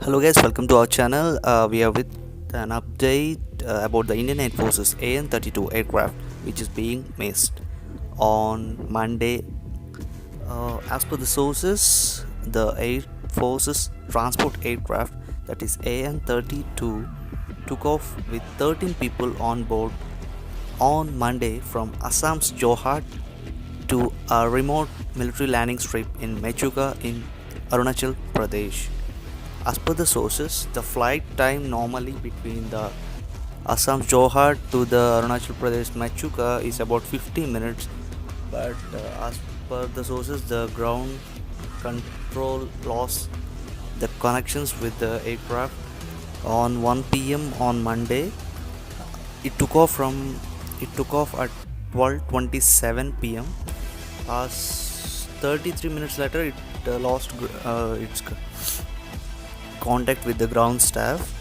Hello guys, welcome to our channel. We are with an update about the Indian Air Force's AN-32 aircraft, which is being missed on Monday. As per the sources, the Air Force's transport aircraft, that is AN-32, took off with 13 people on board on Monday from Assam's Jorhat to a remote military landing strip in Mechuka in Arunachal Pradesh. As per the sources, the flight time normally between the Assam's Jorhat to the Arunachal Pradesh Mechuka is about 15 minutes, but as per the sources, the ground control lost the connections with the aircraft on 1 p.m. on Monday. It took off at 12:27 p.m. As 33 minutes later, it lost its contact with the ground staff.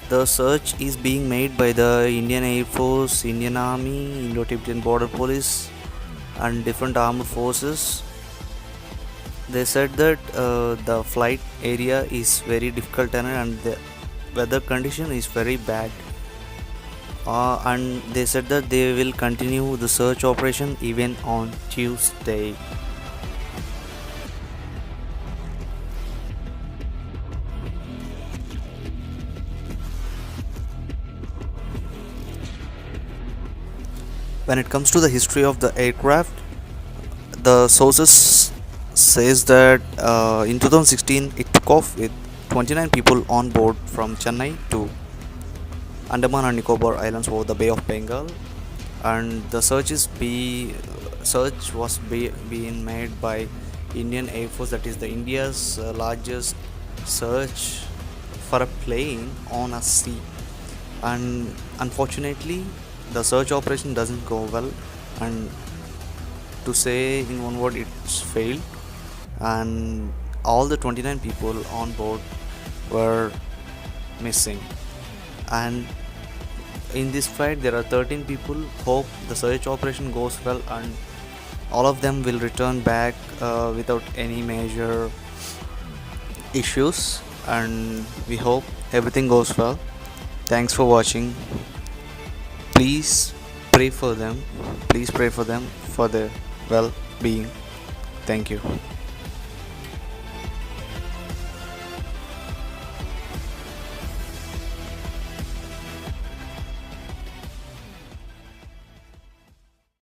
The search is being made by the Indian Air Force, Indian Army, Indo-Tibetan Border Police, and different armed forces. They said that the flight area is very difficult terrain and the weather condition is very bad. And they said that they will continue the search operation even on Tuesday. When it comes to the history of the aircraft, the sources says that in 2016 it took off with 29 people on board from Chennai to Andaman and Nicobar Islands over the Bay of Bengal, and the search was being made by Indian Air Force, that is the India's largest search for a plane on a sea. And unfortunately, the search operation doesn't go well, and to say in one word, it's failed, and all the 29 people on board were missing. And in this fight there are 13 people. Hope the search operation goes well and all of them will return back without any major issues, and we hope everything goes well. Thanks for watching. Please pray for them. Please pray for them for their well-being. Thank you.